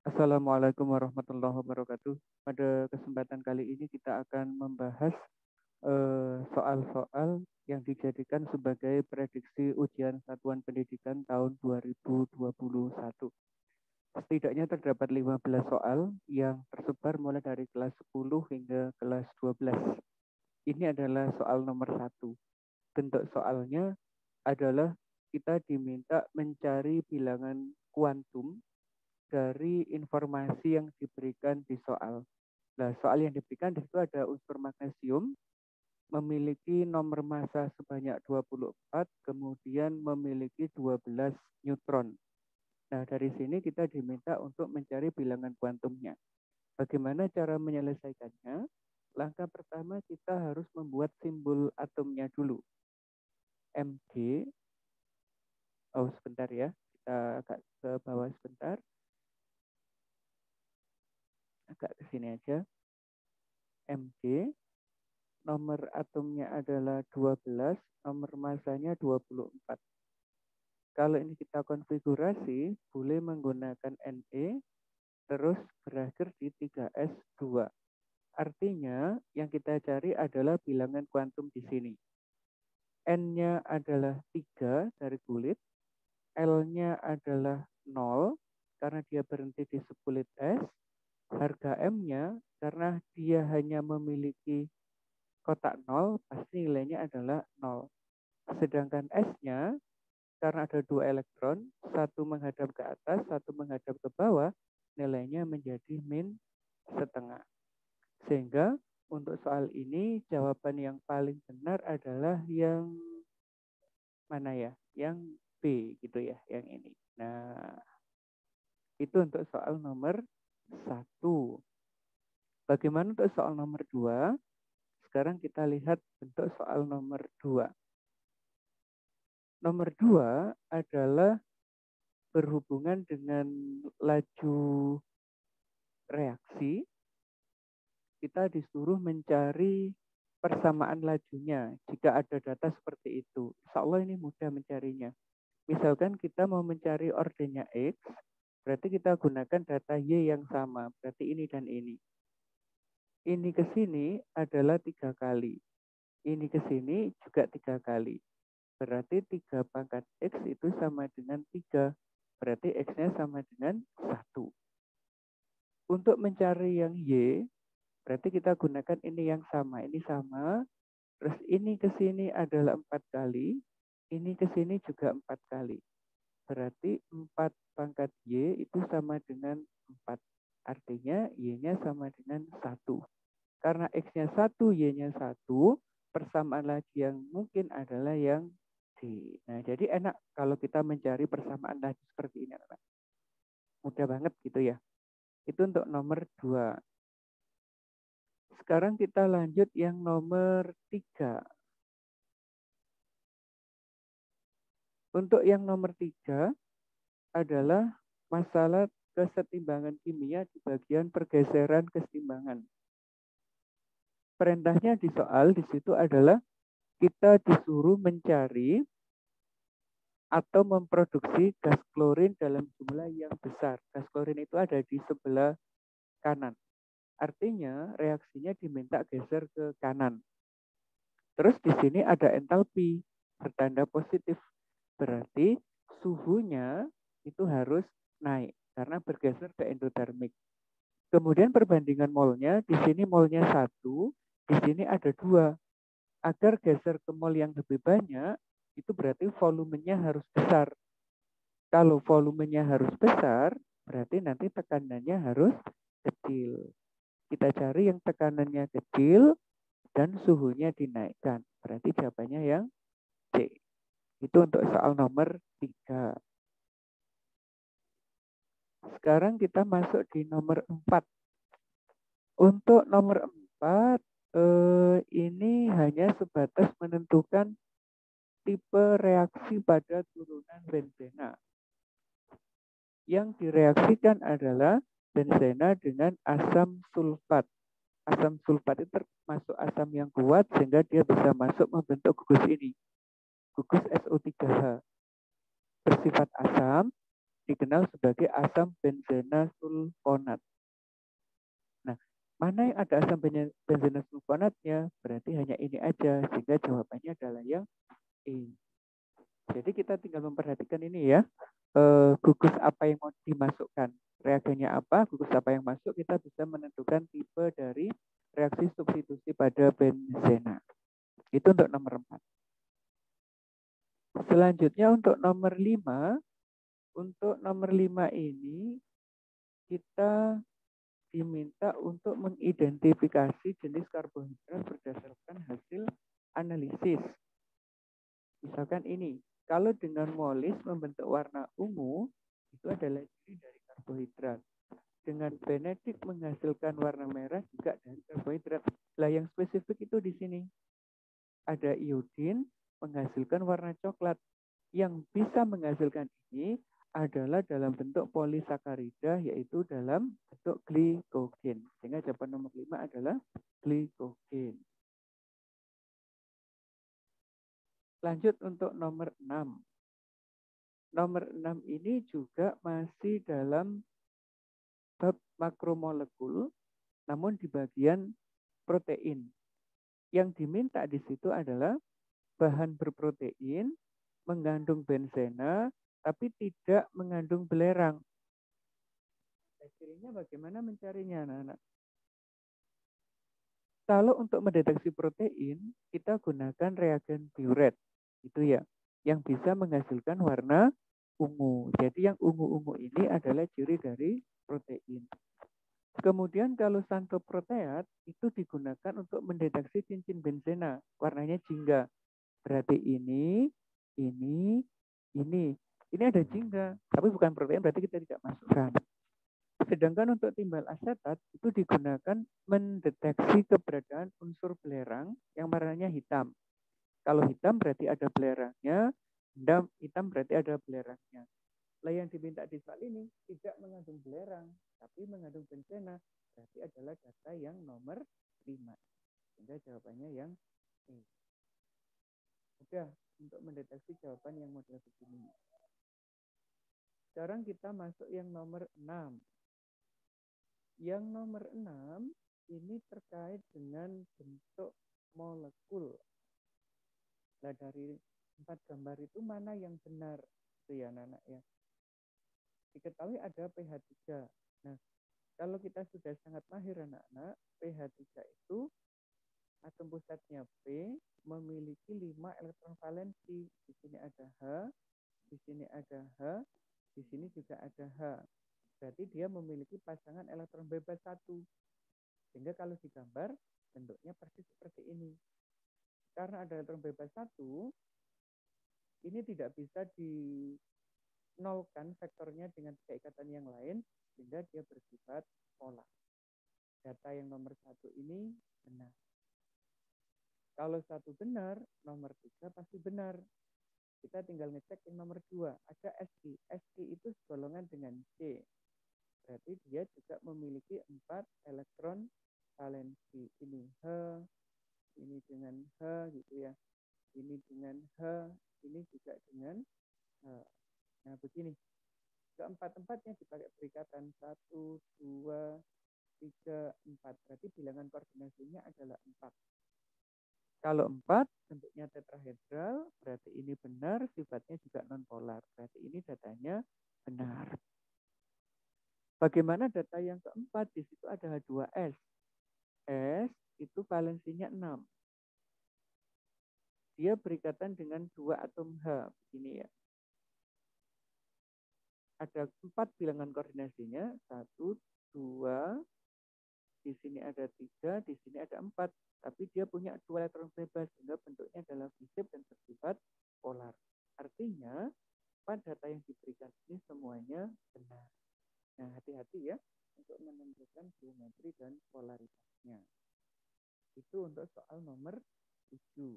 Assalamualaikum warahmatullahi wabarakatuh. Pada kesempatan kali ini kita akan membahas soal-soal yang dijadikan sebagai prediksi ujian satuan pendidikan tahun 2021. Setidaknya terdapat 15 soal yang tersebar mulai dari kelas 10 hingga kelas 12. Ini adalah soal nomor 1. Bentuk soalnya adalah kita diminta mencari bilangan kuantum dari informasi yang diberikan di soal. Nah, soal yang diberikan di situ ada unsur magnesium, memiliki nomor massa sebanyak 24, kemudian memiliki 12 neutron. Nah, dari sini kita diminta untuk mencari bilangan kuantumnya. Bagaimana cara menyelesaikannya? Langkah pertama kita harus membuat simbol atomnya dulu. Mg, sebentar ya, kita agak ke bawah sebentar. Agak ke sini aja. Mg, nomor atomnya adalah 12, nomor massanya 24. Kalau ini kita konfigurasi, boleh menggunakan Ne, terus berakhir di 3s2. Artinya, yang kita cari adalah bilangan kuantum di sini. N-nya adalah 3 dari kulit, L-nya adalah 0, karena dia berhenti di sekulit S. Harga M-nya, karena dia hanya memiliki kotak 0, pasti nilainya adalah 0. Sedangkan S-nya, karena ada 2 elektron, satu menghadap ke atas, satu menghadap ke bawah, nilainya menjadi min setengah. Sehingga untuk soal ini, jawaban yang paling benar adalah yang mana ya? Yang B gitu ya, yang ini. Nah, itu untuk soal nomor 1. Bagaimana untuk soal nomor 2? Sekarang kita lihat bentuk soal nomor 2. Nomor 2 adalah berhubungan dengan laju reaksi. Kita disuruh mencari persamaan lajunya. Jika ada data seperti itu, insya Allah ini mudah mencarinya. Misalkan kita mau mencari ordennya X, berarti kita gunakan data Y yang sama, berarti ini dan ini. Ini ke sini adalah 3 kali. Ini ke sini juga 3 kali. Berarti 3 pangkat X itu sama dengan 3. Berarti X-nya sama dengan 1. Untuk mencari yang Y, berarti kita gunakan ini yang sama. Ini sama. Terus ini ke sini adalah 4 kali. Ini ke sini juga 4 kali. Berarti 4 pangkat Y itu sama dengan 4. Artinya Y-nya sama dengan 1. Karena X-nya 1, Y-nya 1, persamaan lagi yang mungkin adalah yang D. Nah, jadi enak kalau kita mencari persamaan lagi seperti ini. Mudah banget gitu ya. Itu untuk nomor 2. Sekarang kita lanjut yang nomor 3. Untuk yang nomor 3 adalah masalah kesetimbangan kimia di bagian pergeseran kesetimbangan. Perintahnya di soal di situ adalah kita disuruh mencari atau memproduksi gas klorin dalam jumlah yang besar. Gas klorin itu ada di sebelah kanan. Artinya reaksinya diminta geser ke kanan. Terus di sini ada entalpi bertanda positif. Berarti suhunya itu harus naik karena bergeser ke endotermik. Kemudian perbandingan molnya, di sini molnya 1, di sini ada 2. Agar geser ke mol yang lebih banyak, itu berarti volumenya harus besar. Kalau volumenya harus besar, berarti nanti tekanannya harus kecil. Kita cari yang tekanannya kecil dan suhunya dinaikkan. Berarti jawabannya yang C. Itu untuk soal nomor 3. Sekarang kita masuk di nomor 4. Untuk nomor 4, ini hanya sebatas menentukan tipe reaksi pada turunan benzena. Yang direaksikan adalah benzena dengan asam sulfat. Asam sulfat itu termasuk asam yang kuat sehingga dia bisa masuk membentuk gugus ini. Gugus SO3H. Bersifat asam, dikenal sebagai asam benzena sulfonat. Nah, mana yang ada asam benzena sulfonatnya, berarti hanya ini aja, sehingga jawabannya adalah yang E. Jadi kita tinggal memperhatikan ini ya, gugus apa yang mau dimasukkan, reagennya apa, gugus apa yang masuk, kita bisa menentukan tipe dari reaksi substitusi pada benzena. Itu untuk nomor 4. Selanjutnya untuk nomor 5, untuk nomor 5 ini kita diminta untuk mengidentifikasi jenis karbohidrat berdasarkan hasil analisis. Misalkan ini, kalau dengan molis membentuk warna ungu, itu adalah ciri dari karbohidrat. Dengan benedik menghasilkan warna merah juga dari karbohidrat. Lah yang spesifik itu di sini. Ada iodin menghasilkan warna coklat. Yang bisa menghasilkan ini adalah dalam bentuk polisakarida, yaitu dalam bentuk glikogen. Sehingga jawaban nomor 5 adalah glikogen. Lanjut untuk nomor 6. Nomor 6 ini juga masih dalam bab makromolekul, namun di bagian protein. Yang diminta di situ adalah bahan berprotein, mengandung benzena, tapi tidak mengandung belerang. Cirinya bagaimana mencarinya, anak-anak? Kalau untuk mendeteksi protein, kita gunakan reagen Biuret, itu ya, yang bisa menghasilkan warna ungu. Jadi yang ungu-ungu ini adalah ciri dari protein. Kemudian kalau santoproteat itu digunakan untuk mendeteksi cincin benzena, warnanya jingga. Berarti ini. Ini ada jingga, tapi bukan protein, berarti kita tidak masukkan. Sedangkan untuk timbal asetat itu digunakan mendeteksi keberadaan unsur belerang yang warnanya hitam. Kalau hitam berarti ada belerangnya, hitam berarti ada belerangnya. Lah yang diminta di soal ini tidak mengandung belerang, tapi mengandung benzena, berarti adalah data yang nomor 5. Sehingga jawabannya yang E. Udah untuk mendeteksi jawaban yang model begini. Sekarang kita masuk yang nomor 6. Yang nomor 6 ini terkait dengan bentuk molekul. Nah, dari 4 gambar itu mana yang benar? Itu ya anak-anak ya. Diketahui ada pH 3. Nah, kalau kita sudah sangat mahir anak-anak, pH 3 itu atom pusatnya P memiliki 5 elektron valensi. Di sini ada H, di sini ada H, di sini juga ada H. Berarti dia memiliki pasangan elektron bebas 1. Sehingga kalau digambar, bentuknya persis seperti ini. Karena ada elektron bebas 1, ini tidak bisa dinolkan vektornya dengan keikatan yang lain, sehingga dia bersifat polar. Data yang nomor 1 ini benar. Kalau 1 benar, nomor 3 pasti benar. Kita tinggal ngecek yang nomor 2. Ada SI. SI itu segolongan dengan C. Berarti dia juga memiliki 4 elektron valensi. Ini H, ini dengan H gitu ya. Ini dengan H, ini juga dengan H. Nah begini, keempat-empatnya dipakai perikatan 1, 2, 3, 4. Berarti bilangan koordinasinya adalah 4. Kalau 4 bentuknya tetrahedral, berarti ini benar, sifatnya juga nonpolar. Berarti ini datanya benar. Bagaimana data yang keempat? Di situ ada H2S. S itu valensinya 6. Dia berikatan dengan 2 atom H. Begini ya. Ada 4 bilangan koordinasinya. 1, 2, di sini ada 3, di sini ada 4. Tapi dia punya 2 elektron bebas, sehingga bentuknya adalah visip dan bersifat polar. Artinya, pada data yang diberikan ini semuanya benar. Nah, hati-hati ya untuk menentukan geometri dan polaritasnya. Itu untuk soal nomor 7.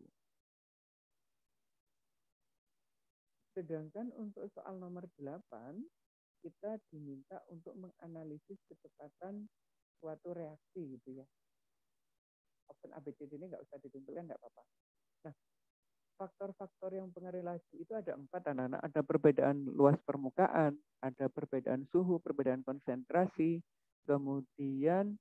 Sedangkan untuk soal nomor 8, kita diminta untuk menganalisis kecepatan suatu reaksi gitu ya. Option ABCD ini nggak usah ditentukan, nggak apa-apa. Nah, faktor-faktor yang mempengaruhi laju itu ada 4 anak-anak. Ada perbedaan luas permukaan, ada perbedaan suhu, perbedaan konsentrasi, kemudian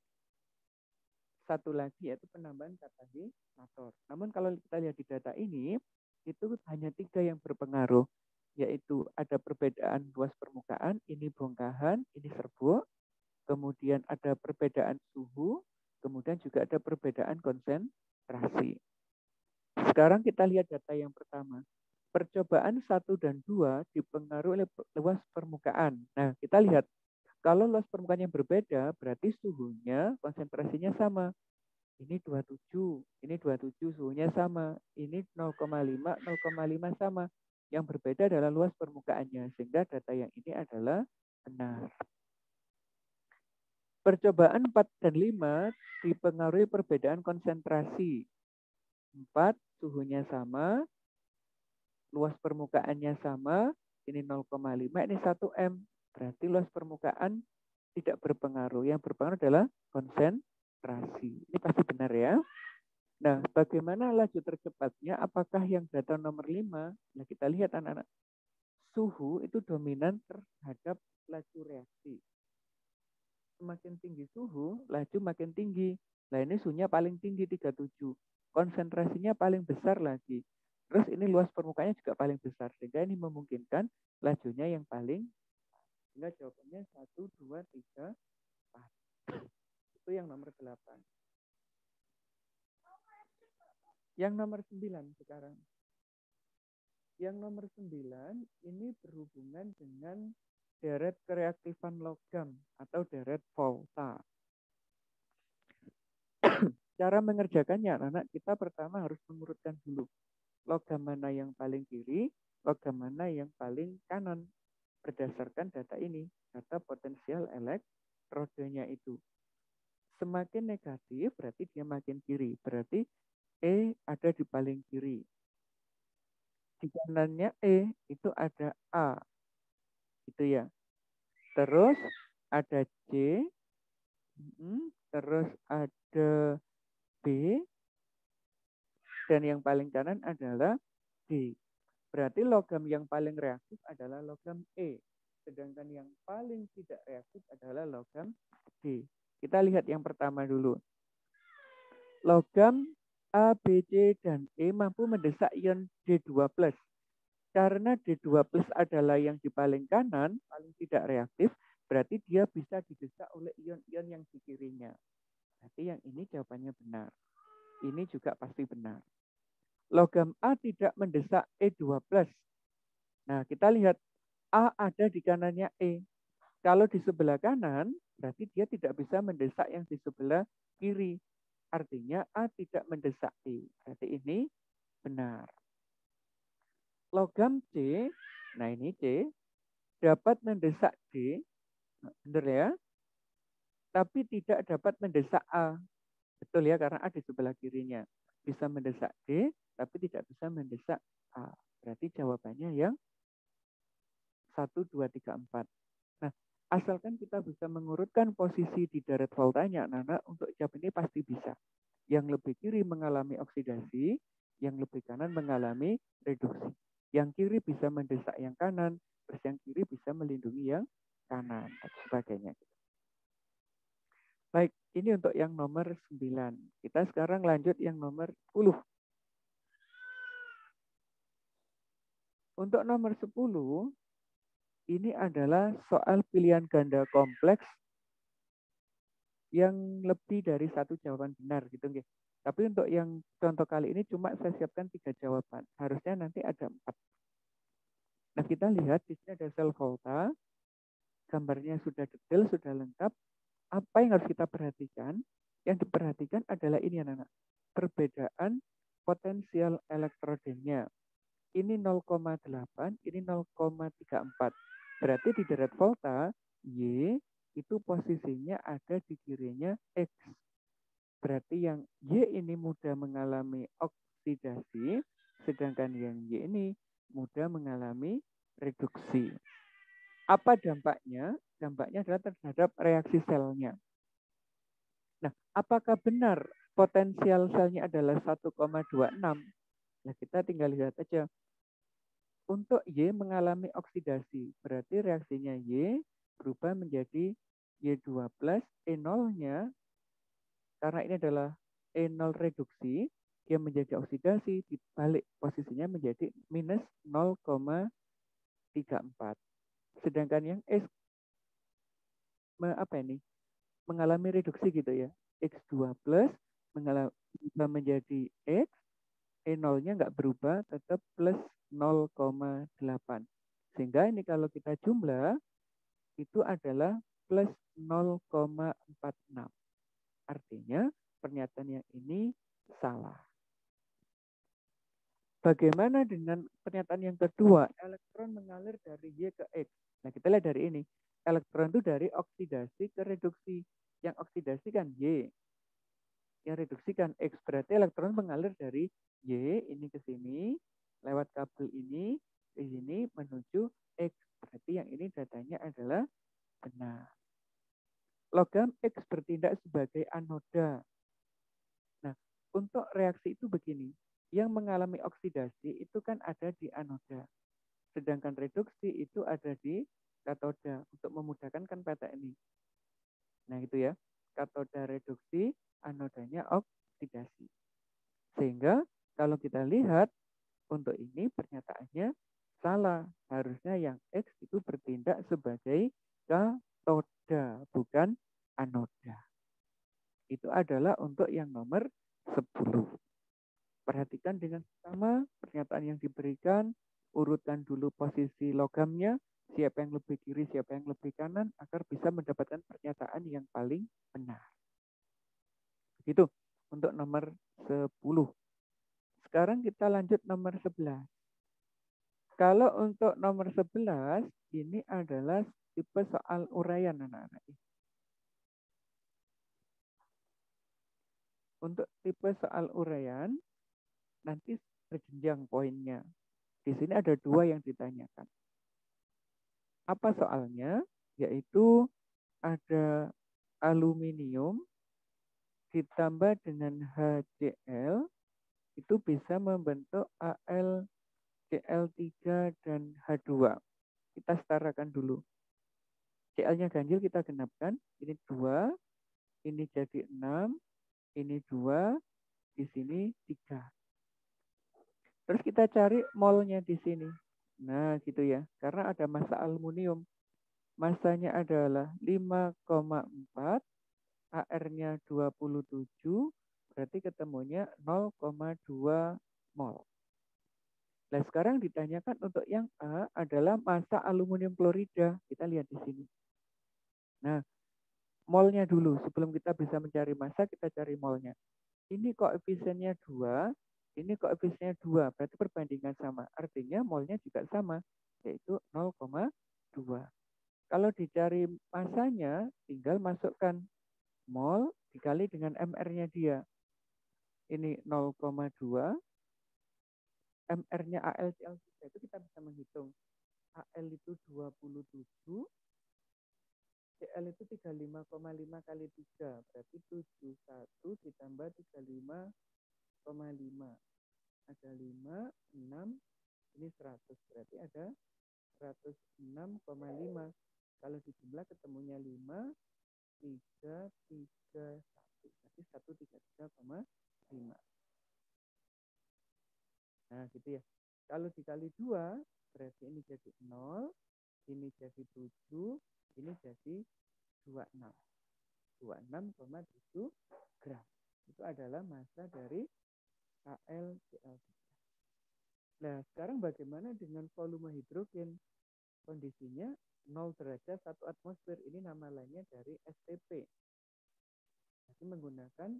satu lagi yaitu penambahan katalisator. Namun kalau kita lihat di data ini, itu hanya 3 yang berpengaruh, yaitu ada perbedaan luas permukaan, ini bongkahan, ini serbuk, kemudian ada perbedaan suhu, kemudian juga ada perbedaan konsentrasi. Sekarang kita lihat data yang pertama. Percobaan 1 dan 2 dipengaruhi oleh luas permukaan. Nah, kita lihat, kalau luas permukaan yang berbeda, berarti suhunya, konsentrasinya sama. Ini 27, ini 27, suhunya sama. Ini 0,5, 0,5 sama. Yang berbeda adalah luas permukaannya, sehingga data yang ini adalah benar. Percobaan 4 dan 5 dipengaruhi perbedaan konsentrasi. 4, suhunya sama, luas permukaannya sama, ini 0,5, ini 1 M. Berarti luas permukaan tidak berpengaruh. Yang berpengaruh adalah konsentrasi. Ini pasti benar ya. Nah, bagaimana laju tercepatnya? Apakah yang data nomor 5? Nah, kita lihat anak-anak. Suhu itu dominan terhadap laju reaksi. Semakin tinggi suhu, laju makin tinggi. Nah, ini suhunya paling tinggi 37. Konsentrasinya paling besar lagi. Terus ini luas permukaannya juga paling besar. Sehingga ini memungkinkan lajunya yang paling. Sehingga jawabannya 1, 2, 3, 4. Itu yang nomor 8. Yang nomor 9 sekarang. Yang nomor 9 ini berhubungan dengan deret kereaktifan logam atau deret volta. Cara mengerjakannya, anak-anak, kita pertama harus mengurutkan dulu. Logam mana yang paling kiri, logam mana yang paling kanan. Berdasarkan data ini, data potensial elektrodenya itu. Semakin negatif, berarti dia makin kiri. Berarti E ada di paling kiri. Di kanannya E itu ada A. Gitu ya. Terus ada C. Terus ada B. Dan yang paling kanan adalah D. Berarti logam yang paling reaktif adalah logam E. Sedangkan yang paling tidak reaktif adalah logam D. Kita lihat yang pertama dulu. Logam A, B, C, dan E mampu mendesak ion D2+. Karena D2+ adalah yang di paling kanan, paling tidak reaktif, berarti dia bisa didesak oleh ion-ion yang di kirinya. Berarti yang ini jawabannya benar. Ini juga pasti benar. Logam A tidak mendesak E2+. Nah, kita lihat A ada di kanannya E. Kalau di sebelah kanan, berarti dia tidak bisa mendesak yang di sebelah kiri. Artinya A tidak mendesak E. Berarti ini benar. Logam C, nah ini C, dapat mendesak D, benar ya, tapi tidak dapat mendesak A. Betul ya, karena A di sebelah kirinya. Bisa mendesak D, tapi tidak bisa mendesak A. Berarti jawabannya yang 1, 2, 3, 4. Nah, asalkan kita bisa mengurutkan posisi di deret voltanya, anak-anak, untuk jawab ini pasti bisa. Yang lebih kiri mengalami oksidasi, yang lebih kanan mengalami reduksi. Yang kiri bisa mendesak yang kanan, terus yang kiri bisa melindungi yang kanan, dan sebagainya. Baik, ini untuk yang nomor 9. Kita sekarang lanjut yang nomor 10. Untuk nomor 10, ini adalah soal pilihan ganda kompleks yang lebih dari satu jawaban benar gitu. Tapi untuk yang contoh kali ini cuma saya siapkan 3 jawaban. Harusnya nanti ada 4. Nah, kita lihat di sini ada sel volta. Gambarnya sudah detail, sudah lengkap. Apa yang harus kita perhatikan? Yang diperhatikan adalah ini anak-anak. Perbedaan potensial elektrodenya. Ini 0,8, ini 0,34. Berarti di deret volta, Y itu posisinya ada di kirinya X. Berarti yang Y ini mudah mengalami oksidasi, sedangkan yang Y ini mudah mengalami reduksi. Apa dampaknya? Dampaknya adalah terhadap reaksi selnya. Nah, apakah benar potensial selnya adalah 1,26? Nah, kita tinggal lihat aja. Untuk Y mengalami oksidasi, berarti reaksinya Y berubah menjadi Y2 plus, E0-nya, karena ini adalah E0 reduksi, dia menjadi oksidasi, dibalik posisinya menjadi minus 0,34. Sedangkan yang X mengalami reduksi gitu ya. X2 plus menjadi X, E0-nya nggak berubah, tetap plus 0,8. Sehingga ini kalau kita jumlah, itu adalah plus 0,46. Artinya pernyataan yang ini salah. Bagaimana dengan pernyataan yang kedua? Elektron mengalir dari Y ke X. Nah, kita lihat dari ini. Elektron itu dari oksidasi ke reduksi. Yang oksidasi kan Y. Yang reduksi kan X. Berarti elektron mengalir dari Y ini ke sini, lewat kabel ini, ke sini menuju X. Berarti yang ini datanya adalah benar. Logam X bertindak sebagai anoda. Nah, untuk reaksi itu begini. Yang mengalami oksidasi itu kan ada di anoda. Sedangkan reduksi itu ada di katoda. Untuk memudahkan kan peta ini. Nah, itu ya. Katoda reduksi, anodanya oksidasi. Sehingga kalau kita lihat untuk ini pernyataannya salah. Harusnya yang X itu bertindak sebagai katoda, bukan anoda. Itu adalah untuk yang nomor 10. Perhatikan dengan sama pernyataan yang diberikan, urutkan dulu posisi logamnya, siapa yang lebih kiri, siapa yang lebih kanan, agar bisa mendapatkan pernyataan yang paling benar. Begitu untuk nomor 10. Sekarang kita lanjut nomor 11. Kalau untuk nomor 11, ini adalah tipe soal uraian anak-anak. Untuk tipe soal uraian, nanti berjenjang poinnya. Di sini ada 2 yang ditanyakan. Apa soalnya? Yaitu ada aluminium ditambah dengan HCl, itu bisa membentuk AlCl3 dan H2. Kita setarakan dulu. Cl-nya ganjil kita genapkan. Ini 2, ini jadi 6, ini 2, di sini 3. Terus kita cari molnya di sini. Nah, gitu ya. Karena ada massa aluminium. Massanya adalah 5,4, AR-nya 27, berarti ketemunya 0,2 mol. Nah, sekarang ditanyakan untuk yang A adalah massa aluminium klorida. Kita lihat di sini. Nah, molnya dulu. Sebelum kita bisa mencari massa, kita cari molnya. Ini koefisiennya 2, ini koefisiennya 2, berarti perbandingan sama. Artinya molnya juga sama, yaitu 0,2. Kalau dicari massanya, tinggal masukkan mol dikali dengan MR-nya dia. Ini 0,2, MR-nya AlCl3 itu kita bisa menghitung. Al itu 27, Cl itu 35,5 kali 3, berarti 71 ditambah 35,5. Ada 5, 6, ini 100, berarti ada 106,5. Kalau dijumlah ketemunya 5, 3, 3, 1. Berarti 133,5. Nah, gitu ya. Kalau dikali 2, berarti ini jadi 0, ini jadi 7, ini jadi 26. 26,7 gram. Itu adalah massa dari AlCl3. Nah, sekarang bagaimana dengan volume hidrogen? Kondisinya 0 derajat 1 atmosfer. Ini nama lainnya dari STP. Jadi menggunakan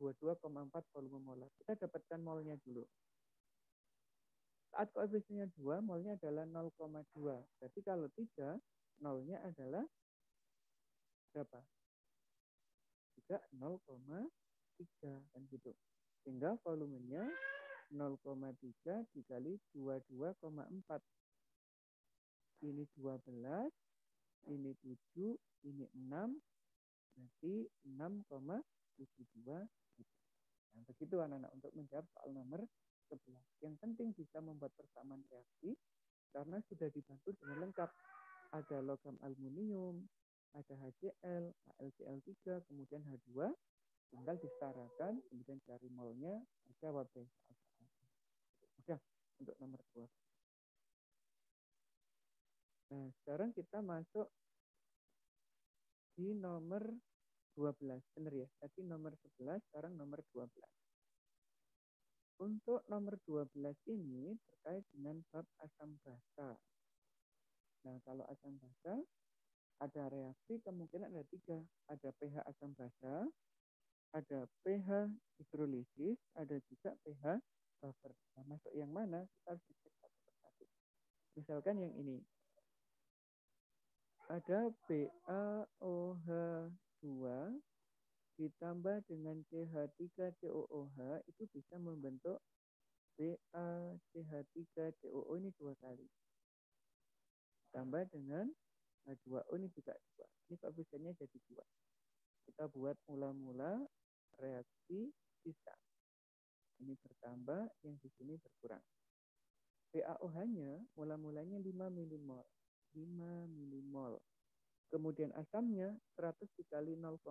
22,4 volume molar. Kita dapatkan molnya dulu. Saat koefisiennya 2, molnya adalah 0,2. Berarti kalau 3, nolnya adalah berapa? Juga 0,3 kan gitu. Sehingga volumenya 0,3 dikali 22,4. Ini 12, ini 7, ini 6, berarti 6,72. Nah, begitu anak-anak untuk menjawab soal nomor 11. Yang penting bisa membuat persamaan reaksi karena sudah dibantu dengan lengkap. Ada logam aluminium, ada HCl, HLCl3, kemudian H2, tinggal disetarakan, kemudian cari molnya, jawab deh. Udah, untuk nomor 2. Nah, sekarang kita masuk di nomor 12. Benar ya? Tadi nomor 11, sekarang nomor 12. Untuk nomor 12 ini terkait dengan bab asam basa. Nah, kalau asam basa, ada reaksi kemungkinan ada 3. Ada pH asam basa, ada pH hidrolisis, ada juga pH buffer. Nah, masuk yang mana? Kita harus dicek satu persatu. Misalkan yang ini. Ada BaOH2 ditambah dengan CH3COOH itu bisa membentuk BaCH3COO ini 2 kali. Tambah dengan H2O ini juga 2. Ini koefisiennya jadi 2. Kita buat mula-mula reaksi sisa. Ini bertambah, yang di sini berkurang. BaOH-nya mula-mulanya 5 mmol. 5 mmol. Kemudian asamnya 100 dikali 0,2.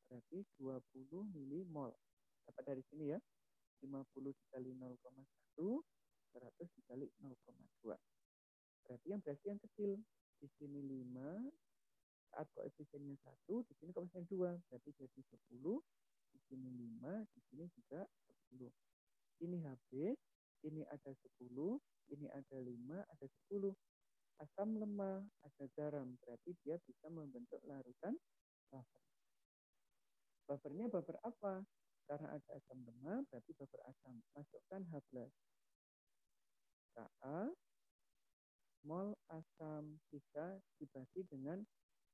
Berarti 20 mmol. Dapat dari sini ya. 50 dikali 0,1. 100 dikali 0,2. Berarti yang kecil. Di sini 5. Saat koefisiennya 1, di sini koefisien 2. Berarti jadi 10. Di sini 5, di sini juga 10. Ini habis, ini ada 10, ini ada 5, ada 10. Asam lemah, ada garam, berarti dia bisa membentuk larutan buffer. Buffernya buffer apa? Karena ada asam lemah, berarti buffer asam. Masukkan H+. Ka, mol asam sisa dibagi dengan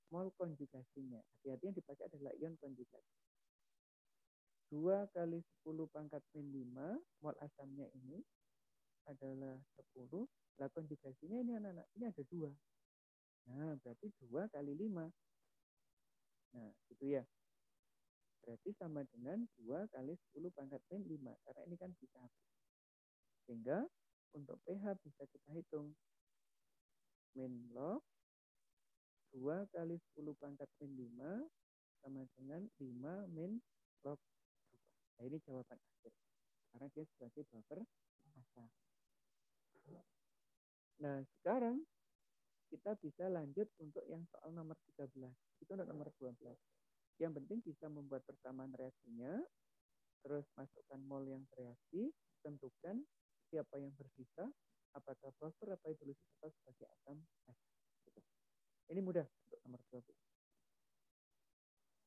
mol konjugasinya. Hati-hati yang dipakai adalah ion konjugasi. 2 kali 10 pangkat min 5, mol asamnya ini adalah 10. Lah konjugasinya ini anak-anak, ini ada 2. Nah, berarti 2 kali 5. Nah, gitu ya. Berarti sama dengan 2 kali 10 pangkat min 5. Karena ini kan bisa habis. Sehingga untuk pH bisa kita hitung. Min log 2 kali 10 pangkat min 5 sama dengan 5 min log 2. Nah, ini jawaban akhir. Karena dia sebagai buffer asam. Nah, sekarang kita bisa lanjut untuk yang soal nomor 13. Itu untuk nomor 12. Yang penting bisa membuat persamaan reaksinya, terus masukkan mol yang bereaksi, tentukan siapa yang bersisa, apakah buffer atau hidrolisis atau sebagai asam basa. Ini mudah untuk nomor 12.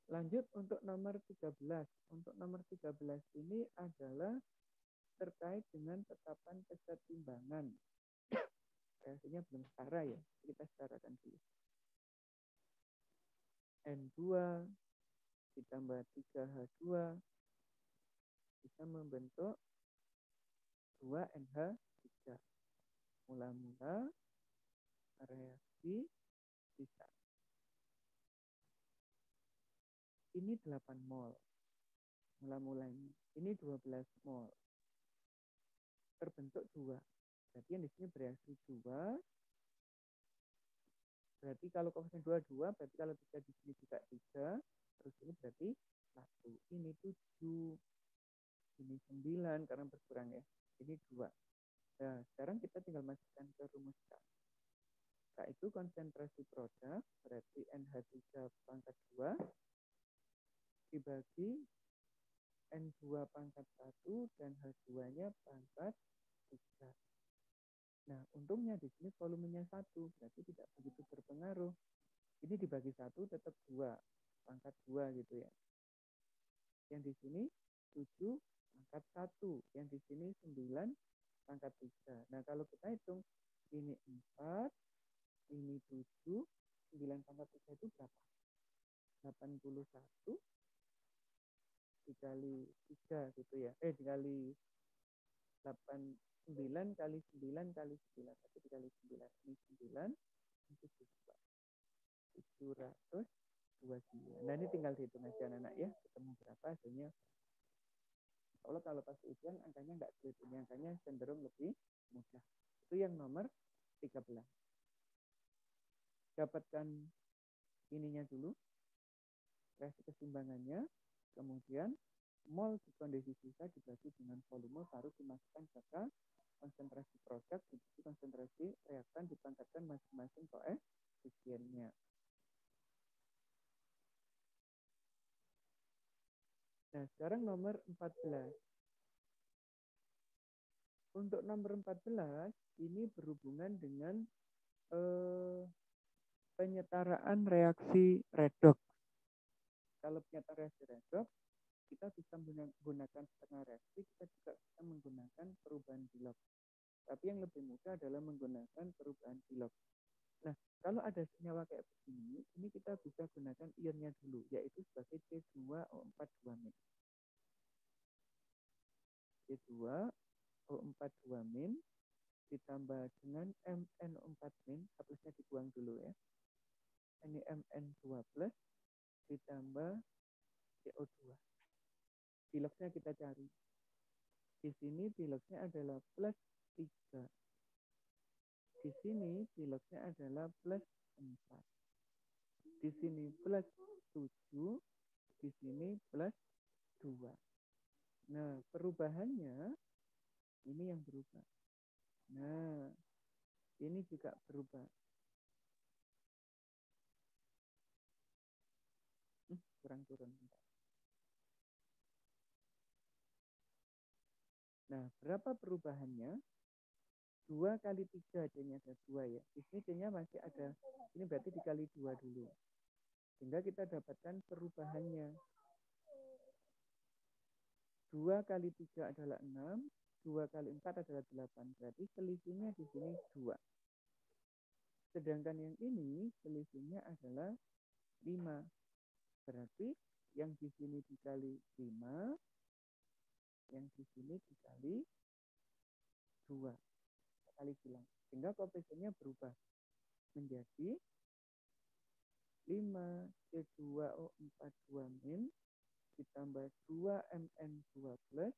Lanjut untuk nomor 13. Untuk nomor 13 ini adalah terkait dengan tetapan kesetimbangan. Reaksinya belum setara ya, kita setarakan dulu. N2 ditambah 3H2 bisa membentuk 2NH3. Mula-mula reaksi sisa. Ini 8 mol. Mula-mulanya. Ini 12 mol. Terbentuk 2. Berarti yang di sini bereaksi 2. Berarti kalau koefisien 2, 2. Berarti kalau 3 di sini juga 3. Terus ini berarti 1. Ini 7. Ini 9 karena berkurang ya. Ini 2. Nah, sekarang kita tinggal masukkan ke rumus K. K itu konsentrasi produk, berarti NH3 pangkat 2 dibagi N2 pangkat 1 dan H2-nya pangkat 3. Nah, untungnya di sini volumenya 1, berarti tidak begitu berpengaruh. Ini dibagi 1 tetap 2, pangkat 2 gitu ya. Yang di sini 7 pangkat 1, yang di sini 9 pangkat 3. Nah, kalau kita hitung, ini 4, ini 7, 9 pangkat 3 itu berapa? 81 dikali 3 gitu ya. Dikali 8, 9 kali 9 kali 9. Tapi dikali 9. Ini 9, ini 729. Nah, ini tinggal dihitung aja anak-anak ya. Ketemu berapa hasilnya? Allah kalau pas ujian angkanya nggak sulit, ini angkanya cenderung lebih mudah. Itu yang nomor 13. Dapatkan ininya dulu, reaksi keseimbangannya, kemudian mol di kondisi sisa dibagi dengan volume, baru dimasukkan ke konsentrasi produk, dibuat konsentrasi reaktan, dipangkatkan masing-masing koefisiennya. Nah, sekarang nomor 14. Untuk nomor 14, ini berhubungan dengan penyetaraan reaksi redoks. Kalau penyetaraan reaksi redoks, kita bisa menggunakan setengah reaksi, kita juga bisa menggunakan perubahan Bilog. Tapi yang lebih mudah adalah menggunakan perubahan Bilog. Nah, kalau ada senyawa kayak begini, ini kita bisa gunakan ionnya dulu, yaitu sebagai C2O42-. C2O42- ditambah dengan MnO4- hapusnya dibuang dulu ya. Ini Mn2+, ditambah CO2. Bilognya kita cari. Di sini bilognya adalah plus 3. Di sini bilognya adalah plus 4. Di sini plus 7. Di sini plus 2. Nah, perubahannya ini yang berubah. Nah, ini juga berubah. Kurang turun. Nah, berapa perubahannya? 2 kali 3, C-nya ada 2 ya. Di sini C-nya masih ada, ini berarti dikali 2 dulu. Sehingga kita dapatkan perubahannya. 2 kali 3 adalah 6, 2 kali 4 adalah 8. Berarti selisihnya di sini 2. Sedangkan yang ini selisihnya adalah 5. Berarti yang di sini dikali 5, yang di sini dikali 2. Kali bilang. Sehingga koefisiennya berubah menjadi 5 C2O42- ditambah 2 Mn2+,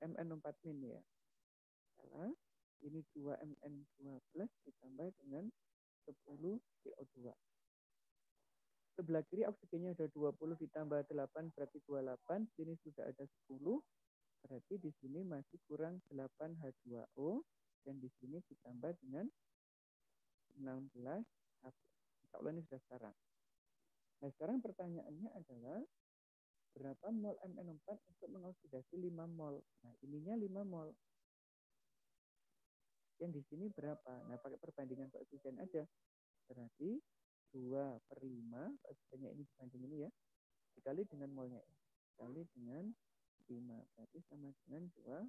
Mn4- ya. Salah. Ini 2 Mn2+ ditambah dengan 10 CO2. Sebelah kiri oksigennya ada 20 ditambah 8 berarti 28. Sini sudah ada 10. Berarti di sini masih kurang 8 H2O. Dan di sini ditambah dengan 16 H. Insya Allah ini sudah sekarang. Nah, sekarang pertanyaannya adalah berapa mol MnO4 untuk mengoksidasi 5 mol. Nah, ininya 5 mol. Yang di sini berapa? Nah, pakai perbandingan koefisien aja. Berarti 2/5, koefisiennya ini dibanding ini ya, dikali dengan molnya. Dikali dengan 5. Berarti sama dengan 2.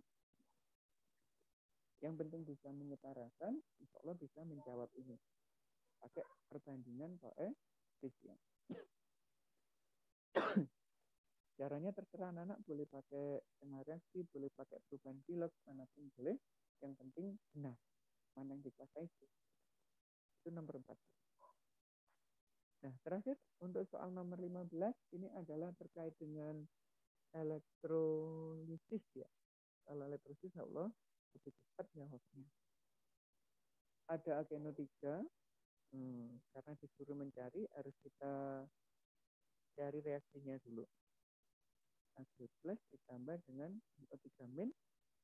Yang penting bisa menyetarakan, insya Allah bisa menjawab ini. Pakai perbandingan koefisien. Caranya terserah anak-anak, boleh pakai setengah reaksi, boleh pakai perubahan Bilog, manapun boleh. Yang penting benar. Mana yang dikuasai itu. Itu nomor 4. Nah, terakhir untuk soal nomor 15, ini adalah terkait dengan elektrolisis ya. Kalau elektrolisis, Allah lebih cepat jawabnya. Ada alkeno 3, karena disuruh mencari, harus kita cari reaksinya dulu. Ag+ ditambah dengan NO3-,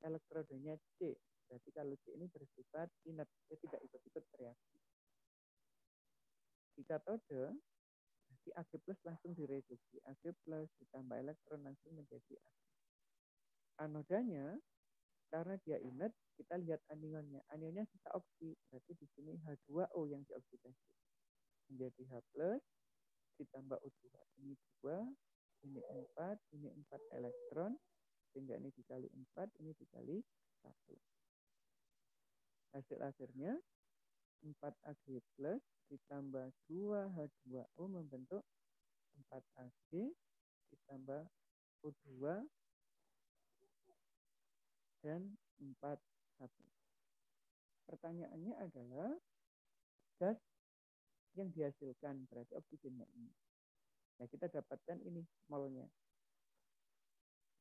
elektrodenya C. Berarti kalau C ini bersifat inert, dia tidak ikut-ikut reaksi. Di katode, berarti Ag+ langsung direduksi. Ag+ ditambah elektron langsung menjadi Ag. Anodanya, karena dia inert, kita lihat anionnya. Anionnya sisa oksi, berarti di sini H2O yang dioksidasi. Menjadi H+, ditambah O2. Ini 2, ini 4, ini 4 elektron. Sehingga ini dikali 4, ini dikali 1. Hasil akhirnya 4 Ag+ ditambah 2 H2O membentuk 4 Ag ditambah O2 dan 4 H. Pertanyaannya adalah gas yang dihasilkan berarti oksigennya ini. Nah, kita dapatkan ini molnya.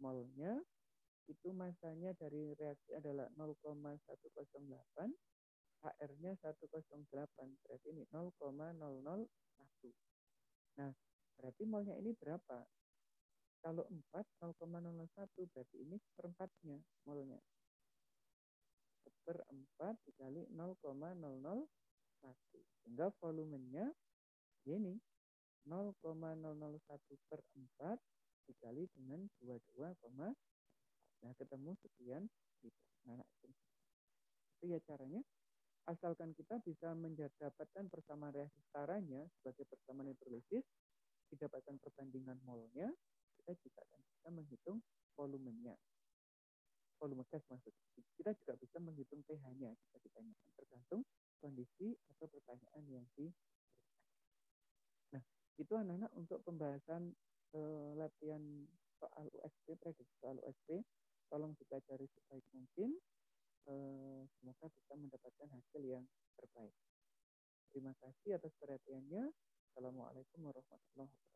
molnya, itu masanya dari reaksi adalah 0,108, HR-nya 108, berarti ini 0,001. Nah, berarti molnya ini berapa? Kalau 4, 0,001, berarti ini seperempatnya molnya. Seperempat dikali 0,001. Sehingga volumenya ini 0,001 per 4 dikali dengan 22, nah ketemu sekian liter. Nah, itu ya caranya. Asalkan kita bisa mendapatkan persamaan reaksi setaranya sebagai persamaan hidrolisis, didapatkan perbandingan molnya, kita juga akan bisa menghitung volumenya. Volume gas maksudnya. Kita juga bisa menghitung pH-nya jika ditanyakan, tergantung kondisi atau pertanyaan yang diberikan. Nah, itu anak-anak untuk pembahasan latihan soal USP, prediksi soal USP. Tolong dipelajari sebaik mungkin. Semoga bisa mendapatkan hasil yang terbaik. Terima kasih atas perhatiannya. Assalamualaikum warahmatullahi wabarakatuh.